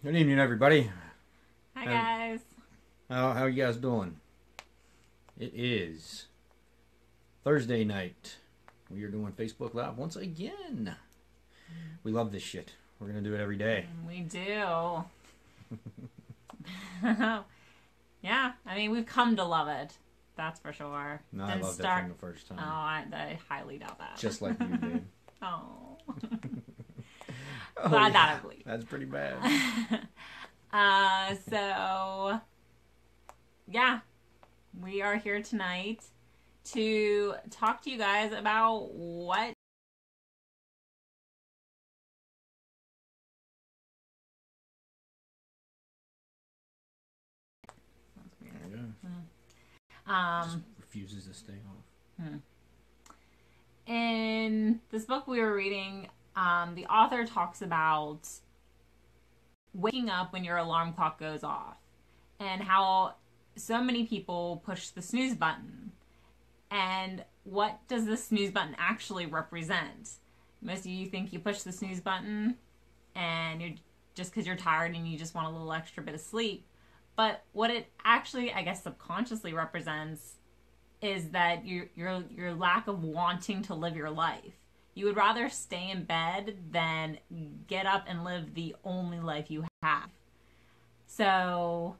Good evening, everybody. Hi, guys. How you guys doing? It is Thursday night. We are doing Facebook Live once again. We love this shit. We're gonna do it every day. We do. Yeah, I mean, we've come to love it. That's for sure. No, I loved it from the first time. Oh, I highly doubt that. Just like you did. Oh. Oh, Glad that I believe. That's pretty bad. So, yeah, we are here tonight to talk to you guys about what Just refuses to stay off. In this book we were reading, the author talks about waking up when your alarm clock goes off and how so many people push the snooze button. And what does the snooze button actually represent? Most of you think you push the snooze button and you're just because you're tired and you just want a little extra bit of sleep. But what it actually, I guess, subconsciously represents is that your lack of wanting to live your life. You would rather stay in bed than get up and live the only life you have. So,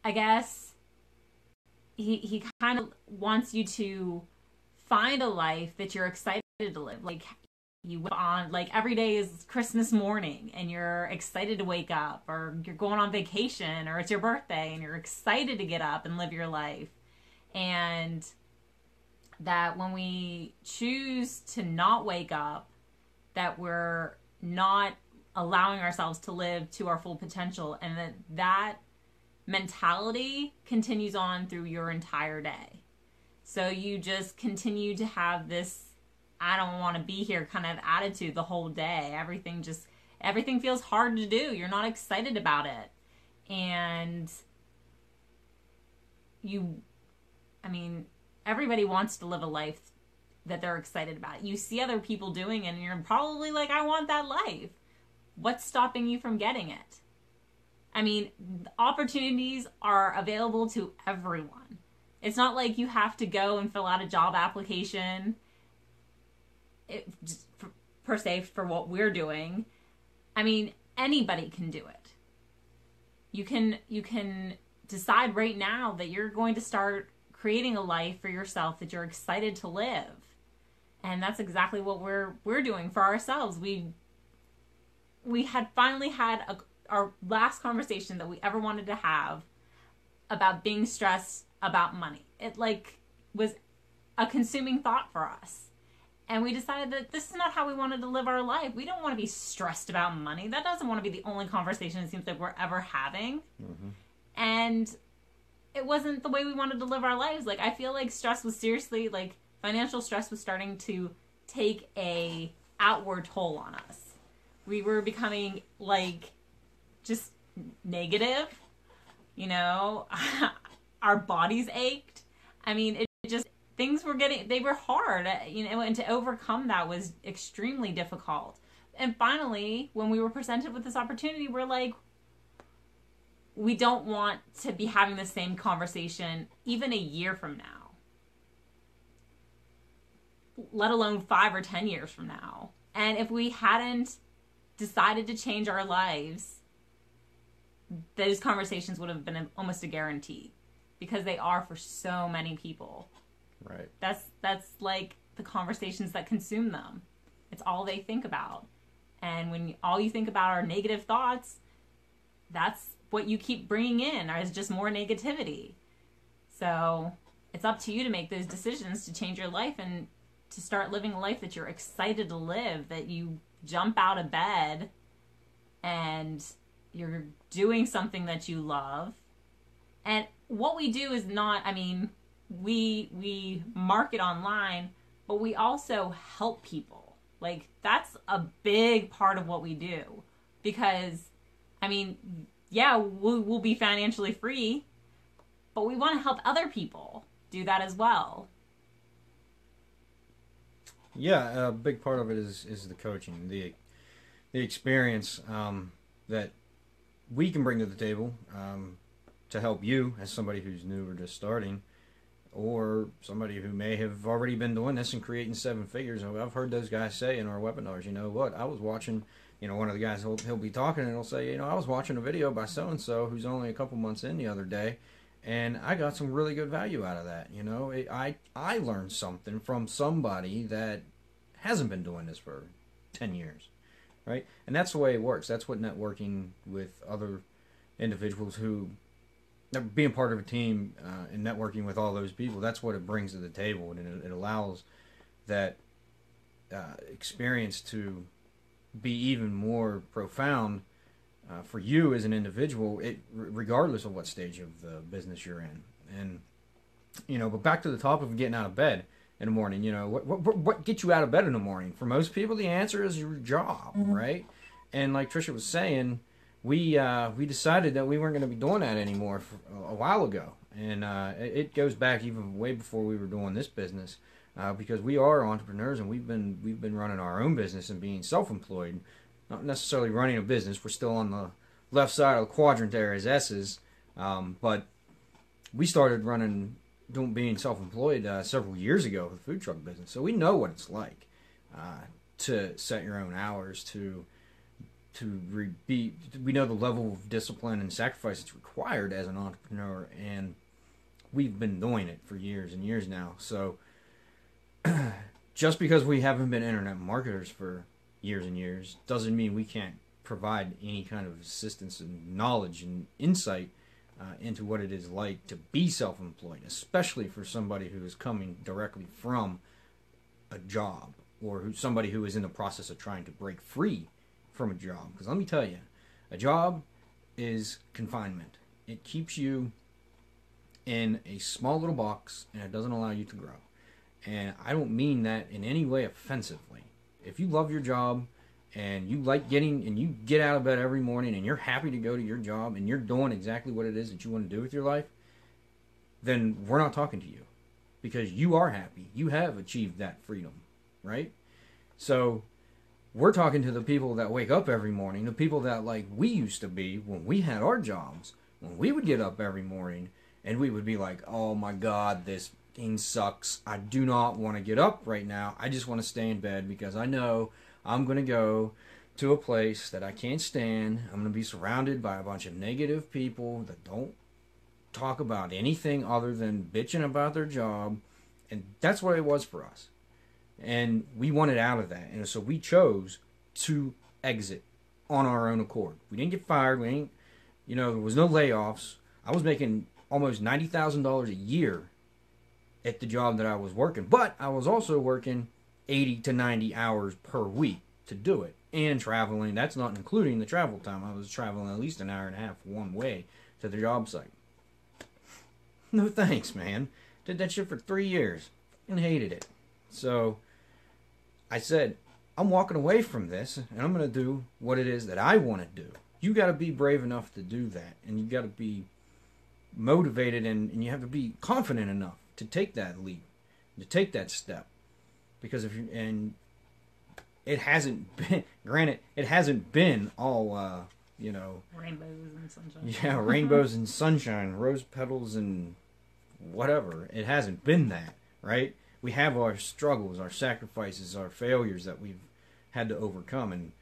I guess he kind of wants you to find a life that you're excited to live. Like, you on, like, every day is Christmas morning and you're excited to wake up, or you're going on vacation, or it's your birthday and you're excited to get up and live your life. And that when we choose to not wake up, that we're not allowing ourselves to live to our full potential, and that mentality continues on through your entire day. So you just continue to have this I don't want to be here kind of attitude the whole day. Everything feels hard to do. You're not excited about it. And everybody wants to live a life that they're excited about. You see other people doing it and you're probably like, I want that life. What's stopping you from getting it? I mean, opportunities are available to everyone. It's not like you have to go and fill out a job application per se for what we're doing. I mean, anybody can do it. You can decide right now that you're going to start creating a life for yourself that you're excited to live. And that's exactly what we're doing for ourselves. We had finally had our last conversation that we ever wanted to have about being stressed about money. It was a consuming thought for us. And we decided that this is not how we wanted to live our life. We don't want to be stressed about money. That doesn't want to be the only conversation it seems like we're ever having. Mm-hmm. And it wasn't the way we wanted to live our lives. Like, I feel like stress was seriously, like, financial stress was starting to take a outward toll on us. We were becoming, like, just negative. You know, our bodies ached. I mean, it just... Things they were hard, and to overcome that was extremely difficult. And finally, when we were presented with this opportunity, we're like, we don't want to be having the same conversation even a year from now, let alone 5 or 10 years from now. And if we hadn't decided to change our lives, those conversations would have been almost a guarantee, because they are for so many people. Right. That's like the conversations that consume them. It's all they think about. And when all you think about are negative thoughts, that's what you keep bringing in, is just more negativity. So it's up to you to make those decisions to change your life and to start living a life that you're excited to live, that you jump out of bed and you're doing something that you love. And what we do is not, we market online, but we also help people. Like, that's a big part of what we do. Because, yeah, we'll be financially free, but we want to help other people do that as well. Yeah, a big part of it is the coaching, the experience. that we can bring to the table to help you as somebody who's new or just starting, or somebody who may have already been doing this and creating 7 figures. I've heard those guys say in our webinars, you know what, I was watching, you know, one of the guys, he'll be talking and he'll say, you know, I was watching a video by so-and-so who's only a couple months in the other day, and I got some really good value out of that. You know, I learned something from somebody that hasn't been doing this for 10 years, right? And that's the way it works. That's what networking with other individuals who, being part of a team and networking with all those people, that's what it brings to the table. And it allows that experience to be even more profound for you as an individual, regardless of what stage of the business you're in. And, you know, but back to the topic of getting out of bed in the morning, you know, what gets you out of bed in the morning? For most people, the answer is your job, right? And like Tricia was saying, we decided that we weren't going to be doing that anymore a while ago. And it goes back even way before we were doing this business, because we are entrepreneurs and we've been running our own business and being self-employed, not necessarily running a business. We're still on the left side of the quadrant there as S's, but we started being self-employed several years ago with the food truck business. So we know what it's like to set your own hours, we know the level of discipline and sacrifice that's required as an entrepreneur, and we've been doing it for years and years now. So just because we haven't been internet marketers for years and years doesn't mean we can't provide any kind of assistance and knowledge and insight into what it is like to be self-employed, especially for somebody who is coming directly from a job, or somebody who is in the process of trying to break free from a job. Because let me tell you, a job is confinement. It keeps you in a small little box and it doesn't allow you to grow. And I don't mean that in any way offensively. If you love your job and you like you get out of bed every morning and you're happy to go to your job and you're doing exactly what it is that you want to do with your life, then we're not talking to you, because you are happy. You have achieved that freedom, right? So we're talking to the people that wake up every morning, the people that, like we used to be when we had our jobs, when we would get up every morning and we would be like, oh my God, this thing sucks. I do not want to get up right now. I just want to stay in bed because I know I'm going to go to a place that I can't stand. I'm going to be surrounded by a bunch of negative people that don't talk about anything other than bitching about their job. And that's what it was for us. And we wanted out of that. And so we chose to exit on our own accord. We didn't get fired. There was no layoffs. I was making almost $90,000 a year at the job that I was working. But I was also working 80 to 90 hours per week to do it. And traveling. That's not including the travel time. I was traveling at least an hour and a half one way to the job site. No thanks, man. Did that shit for 3 years and hated it. So I said, I'm walking away from this and I'm going to do what it is that I want to do. You got to be brave enough to do that. And you got to be motivated and you have to be confident enough to take that leap, to take that step. Because it hasn't been, granted, it hasn't been all, rainbows and sunshine. Yeah, rainbows and sunshine, rose petals and whatever. It hasn't been that, right? We have our struggles, our sacrifices, our failures that we've had to overcome.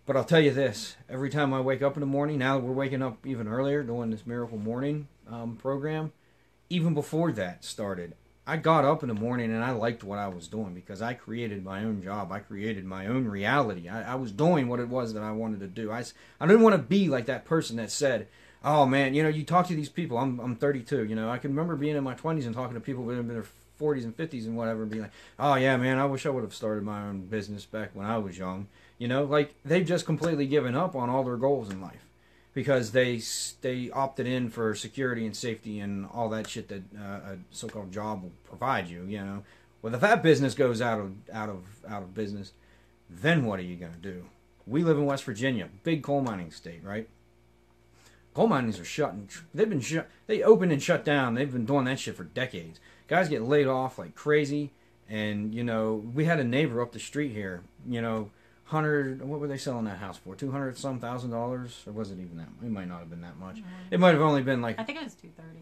But I'll tell you this, every time I wake up in the morning, now that we're waking up even earlier doing this Miracle Morning program, even before that started, I got up in the morning and I liked what I was doing because I created my own job. I created my own reality. I was doing what it was that I wanted to do. I didn't want to be like that person that said, oh man, you talk to these people. I'm 32. I can remember being in my 20s and talking to people that have been in their 40s and 50s and whatever, and being like, oh yeah, man, I wish I would have started my own business back when I was young. Like they've just completely given up on all their goals in life because they opted in for security and safety and all that shit that a so-called job will provide you. Well, if that business goes out of business, then what are you gonna do? We live in West Virginia, big coal mining state, right? Coal minings are shutting. They've been shut. They opened and shut down. They've been doing that shit for decades. Guys get laid off like crazy, and we had a neighbor up the street here. what were they selling that house for? $200 some thousand, or was it even that? It might not have been that much. It might have only been like I think it was 230.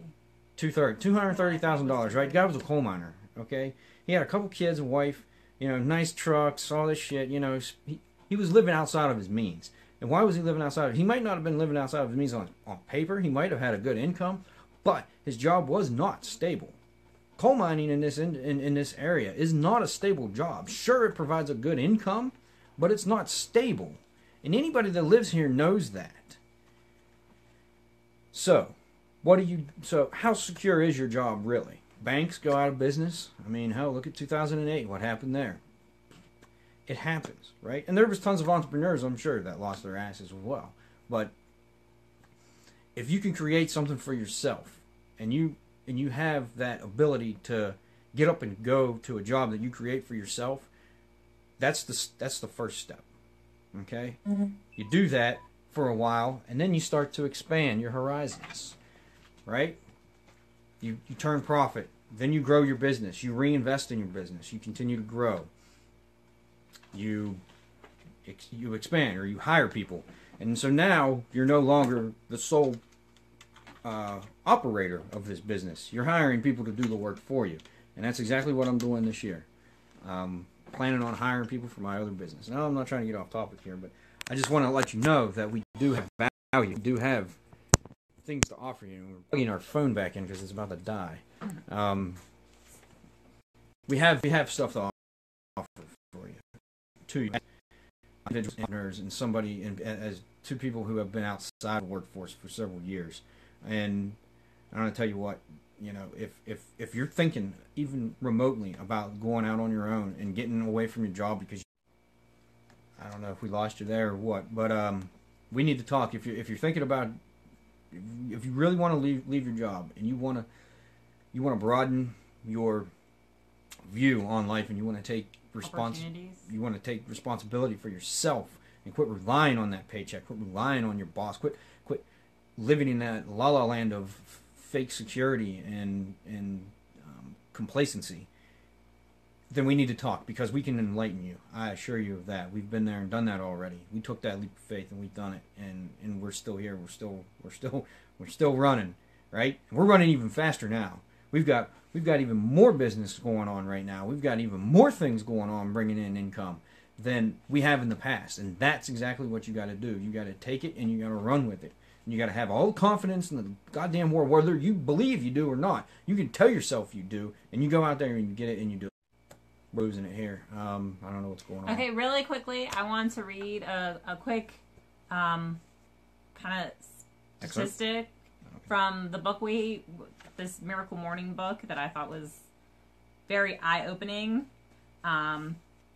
$230,000, right? The guy was a coal miner. Okay, he had a couple kids, a wife, nice trucks, all this shit. He was living outside of his means. And why was he living outside? He might not have been living outside of his means on paper. He might have had a good income, but his job was not stable. Coal mining in this area is not a stable job. Sure, it provides a good income, but it's not stable. And anybody that lives here knows that. So, how secure is your job really? Banks go out of business. I mean, hell, look at 2008. What happened there? It happens, right? And there was tons of entrepreneurs, I'm sure, that lost their asses as well. But if you can create something for yourself, and you have that ability to get up and go to a job that you create for yourself, that's the first step. Okay? Mm-hmm. You do that for a while, and then you start to expand your horizons, right? You turn profit, then you grow your business, you reinvest in your business, you continue to grow. You expand, or you hire people, and so now you're no longer the sole operator of this business. You're hiring people to do the work for you, and that's exactly what I'm doing this year. Planning on hiring people for my other business. Now, I'm not trying to get off topic here, but I just want to let you know that we do have value. We do have things to offer you. We're plugging our phone back in because it's about to die. We have stuff to offer for you. Two individual entrepreneurs and somebody, as two people who have been outside the workforce for several years. And I'm going to tell you what, if you're thinking even remotely about going out on your own and getting away from your job because I don't know if we lost you there or what, but we need to talk. If you're thinking about, if you really want to leave your job and you want to broaden your view on life, and you want to take responsibility for yourself and quit relying on that paycheck, quit relying on your boss, quit living in that la la land of fake security and complacency, then we need to talk, because we can enlighten you. I assure you of that. We've been there and done that already. We took that leap of faith and we've done it, and we're still here. We're still running, right? We're running even faster now. We've got even more business going on right now. We've got even more things going on bringing in income than we have in the past, and that's exactly what you got to do. You got to take it and you got to run with it. And you got to have all the confidence in the goddamn world, whether you believe you do or not. You can tell yourself you do, and you go out there and you get it and you do it. We're losing it here. I don't know what's going on. Okay, really quickly, I want to read a quick kind of statistic from the book this Miracle Morning book that I thought was very eye-opening.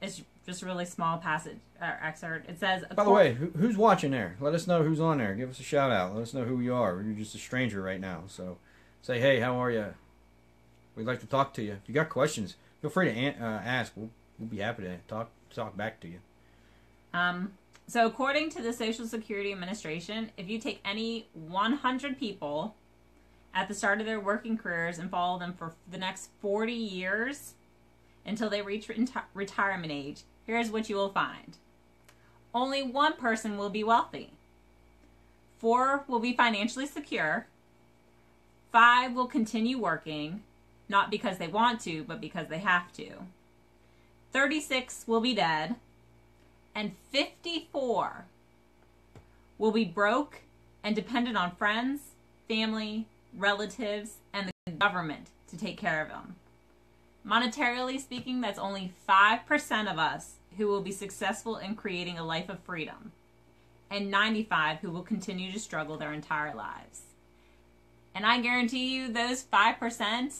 It's just a really small passage excerpt. It says, by the way, who's watching there? Let us know who's on there. Give us a shout out. Let us know who you are. You're just a stranger right now. So say, hey, how are you? We'd like to talk to you. If you got questions, feel free to ask. We'll be happy to talk back to you. So according to the Social Security Administration, if you take any 100 people at the start of their working careers and follow them for the next 40 years until they reach retirement age, here's what you will find. Only one person will be wealthy. 4 will be financially secure. 5 will continue working, not because they want to, but because they have to. 36 will be dead. And 54 will be broke and dependent on friends, family, relatives, and the government to take care of them. Monetarily speaking, that's only 5% of us who will be successful in creating a life of freedom, and 95 who will continue to struggle their entire lives. And I guarantee you those 5%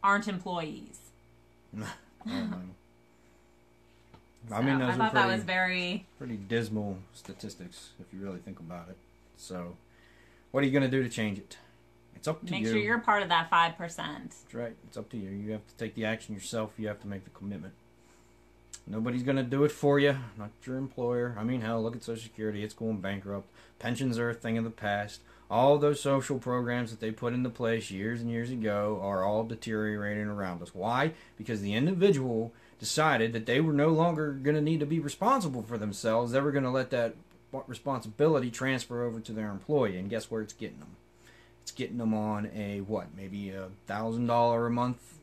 aren't employees. I mean, I thought that was very dismal statistics if you really think about it. So, what are you going to do to change it? It's up to you. Make sure you're part of that 5%. That's right. It's up to you. You have to take the action yourself. You have to make the commitment. Nobody's going to do it for you. Not your employer. I mean, hell, look at Social Security. It's going bankrupt. Pensions are a thing of the past. All those social programs that they put into place years and years ago are all deteriorating around us. Why? Because the individual decided that they were no longer going to need to be responsible for themselves. They were going to let that responsibility transfer over to their employee. And guess where it's getting them? It's getting them on a, maybe $1,000 a month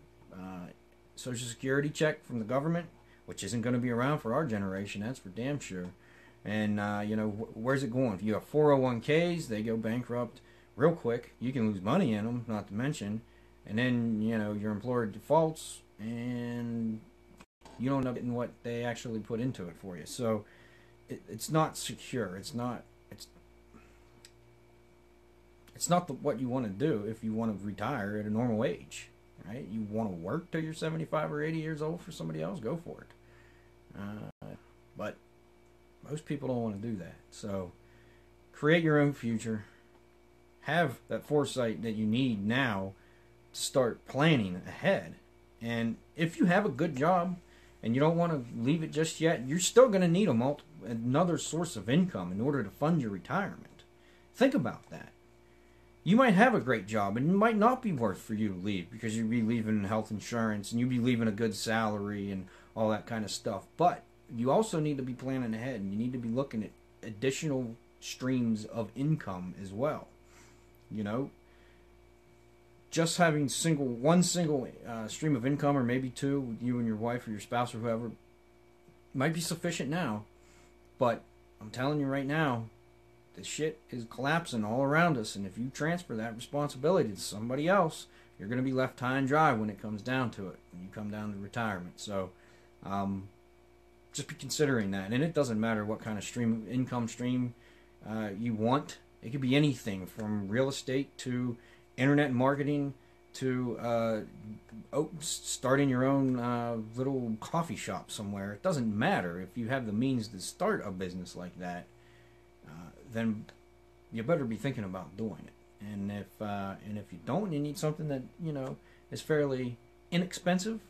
Social Security check from the government, which isn't going to be around for our generation, that's for damn sure. And, where's it going? If you have 401ks, they go bankrupt real quick. You can lose money in them, not to mention. And then, your employer defaults, and you don't know getting what they actually put into it for you. So it's not secure. It's not what you want to do if you want to retire at a normal age, right? You want to work till you're 75 or 80 years old for somebody else, go for it. But most people don't want to do that. So create your own future. Have that foresight that you need now to start planning ahead. And if you have a good job and you don't want to leave it just yet, you're still going to need another source of income in order to fund your retirement. Think about that. You might have a great job and it might not be worth for you to leave because you'd be leaving health insurance and you'd be leaving a good salary and all that kind of stuff. But you also need to be planning ahead, and you need to be looking at additional streams of income as well. Just having one single stream of income, or maybe two, with you and your wife or your spouse or whoever, might be sufficient now. But I'm telling you right now, the shit is collapsing all around us, and if you transfer that responsibility to somebody else, you're going to be left high and dry when it comes down to it, when you come down to retirement. So just be considering that. And it doesn't matter what kind of income stream you want. It could be anything from real estate to internet marketing to starting your own little coffee shop somewhere. It doesn't matter. If you have the means to start a business like that, then you better be thinking about doing it. And if you don't, you need something that is fairly inexpensive.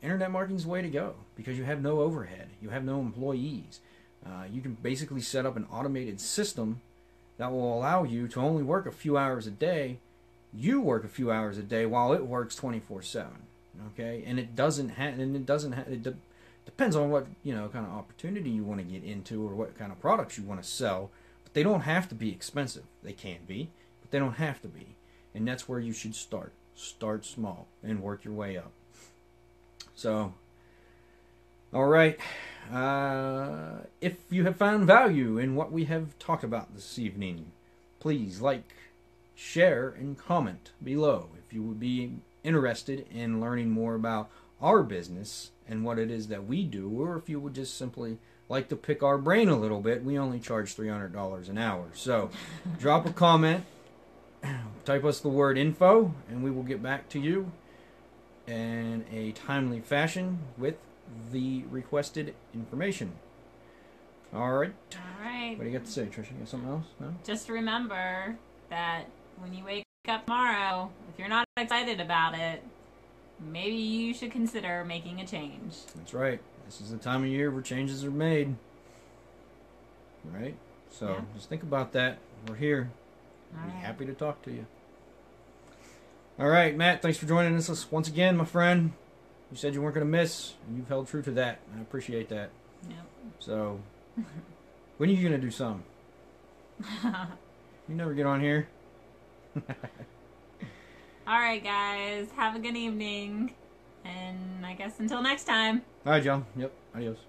Internet marketing is the way to go because you have no overhead, you have no employees. You can basically set up an automated system that will allow you to only work a few hours a day. You work a few hours a day while it works 24/7. Okay, and it depends on what kind of opportunity you want to get into or what kind of products you want to sell. But they don't have to be expensive. They can be, but they don't have to be. And that's where you should start. Start small and work your way up. So, all right. If you have found value in what we have talked about this evening, please like, share, and comment below. If you would be interested in learning more about our business and what it is that we do, or if you would just simply like to pick our brain a little bit, we only charge $300 an hour. So drop a comment, type us the word info, and we will get back to you in a timely fashion with the requested information. All right. What do you got to say, Tricia? You got something else? No? Just remember that when you wake up tomorrow, if you're not excited about it, maybe you should consider making a change. That's right. This is the time of year where changes are made. Right? So just think about that. We're here. We'll be happy to talk to you. All right, Matt, thanks for joining us once again, my friend. You said you weren't going to miss, and you've held true to that. I appreciate that. Yep. So, when are you going to do some? You never get on here. All right, guys. Have a good evening. And I guess until next time. All right, y'all. Yep. Adios.